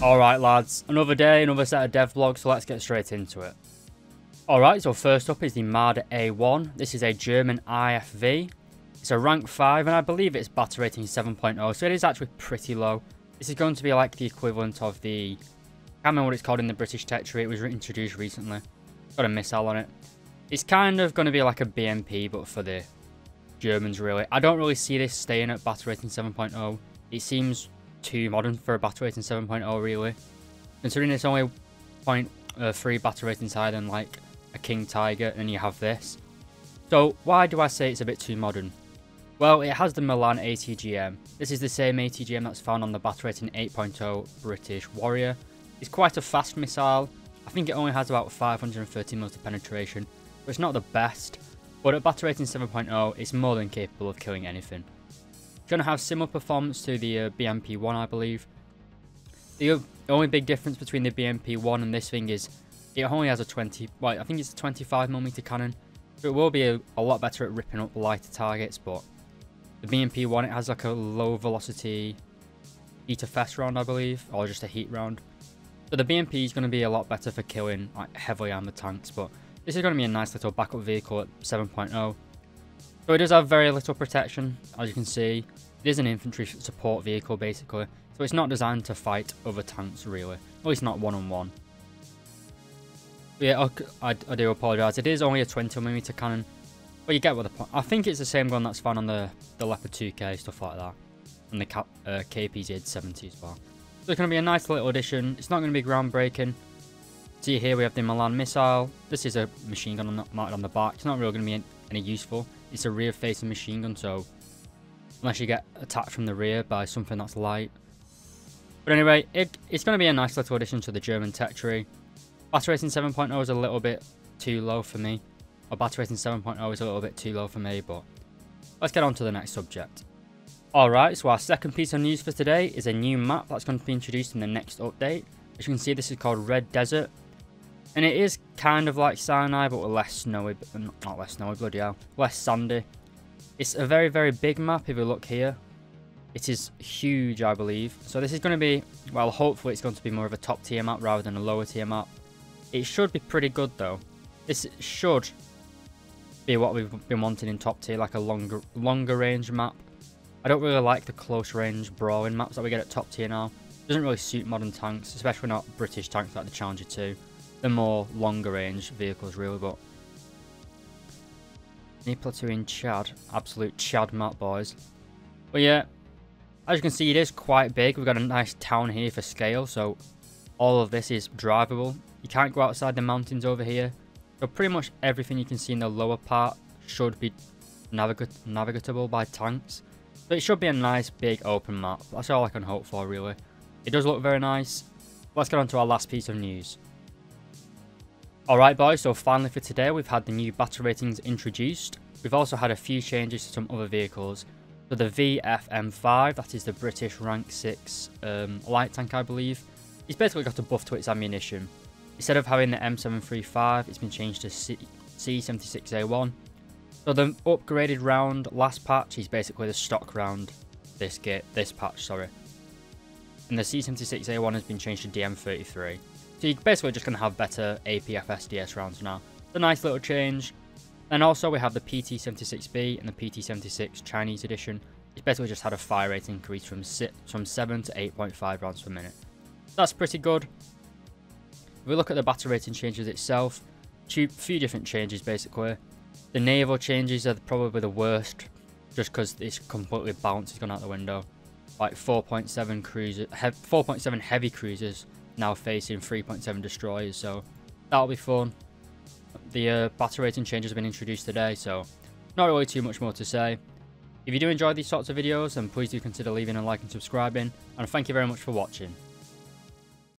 Alright lads, another day, another set of dev vlogs, so let's get straight into it. Alright, so first up is the Marder A1. This is a German IFV. It's a rank 5 and I believe it's battle rating 7.0, so it is actually pretty low. This is going to be like the equivalent of the... I can't remember what it's called in the British territory, it was introduced recently. It's got a missile on it. It's kind of going to be like a BMP, but for the Germans really. I don't really see this staying at battle rating 7.0. It seems too modern for a battle rating 7.0 really. Considering it's only 0.3 battle ratings higher than like a King Tiger, and you have this. So why do I say it's a bit too modern? Well, it has the Milan ATGM. This is the same ATGM that's found on the battle rating 8.0 British Warrior. It's quite a fast missile. I think it only has about 530 mils of penetration, but it's not the best. But at battle rating 7.0, it's more than capable of killing anything. It's going to have similar performance to the BMP-1, I believe. The only big difference between the BMP-1 and this thing is it only has a 20, well, I think it's a 25mm cannon. So it will be a lot better at ripping up lighter targets, but the BMP-1, it has like a low velocity heat fest round, I believe, or just a heat round. So the BMP is going to be a lot better for killing like heavily armored tanks, but this is going to be a nice little backup vehicle at 7.0. So it does have very little protection, as you can see. It is an infantry support vehicle basically, so it's not designed to fight other tanks really, at least not one-on-one. Yeah, I do apologise, it is only a 20mm cannon, but you get what the point. I think it's the same gun that's found on the Leopard 2K, stuff like that, and the KPZ-70 as well. So it's going to be a nice little addition. It's not going to be groundbreaking. See here we have the Milan Missile. This is a machine gun mounted on the back. It's not really going to be any useful. It's a rear-facing machine gun, so unless you get attacked from the rear by something that's light. But anyway, it's going to be a nice little addition to the German tech tree. Battle rating 7.0 is a little bit too low for me. Or battle rating 7.0 is a little bit too low for me, but let's get on to the next subject. Alright, so our second piece of news for today is a new map that's going to be introduced in the next update. As you can see, this is called Red Desert. And it is kind of like Sinai, but less snowy, not less snowy, bloody hell, less sandy. It's a very, very big map if you look here. It is huge, I believe. So this is going to be, well, hopefully it's going to be more of a top tier map rather than a lower tier map. It should be pretty good though. This should be what we've been wanting in top tier, like a longer range map. I don't really like the close range brawling maps that we get at top tier now. It doesn't really suit modern tanks, especially not British tanks like the Challenger 2. They're more longer range vehicles really, but new platoon Chad, absolute Chad map boys. But yeah, as you can see, it is quite big. We've got a nice town here for scale, so all of this is drivable. You can't go outside the mountains over here, so pretty much everything you can see in the lower part should be navigatable by tanks. So it should be a nice big open map. That's all I can hope for really. It does look very nice. Let's get on to our last piece of news. Alright boys, so finally for today we've had the new battle ratings introduced. We've also had a few changes to some other vehicles. So the VFM5, that is the British rank 6 light tank I believe. It's basically got a buff to its ammunition. Instead of having the M735, it's been changed to C76A1. So the upgraded round last patch is basically the stock round this patch, sorry. And the C76A1 has been changed to DM33. So you're basically just going to have better APFSDS rounds now. It's a nice little change. And also we have the PT76B and the PT76 Chinese edition. It's basically just had a fire rate increase from 7 to 8.5 rounds per minute. That's pretty good. If we look at the battle rating changes itself, a few different changes basically. The naval changes are probably the worst, just because this completely balance has gone out the window. Like 4.7 heavy cruisers now facing 3.7 destroyers, so that'll be fun. The battle rating changes have been introduced today, so not really too much more to say. If you do enjoy these sorts of videos, then please do consider leaving a like and subscribing, and thank you very much for watching.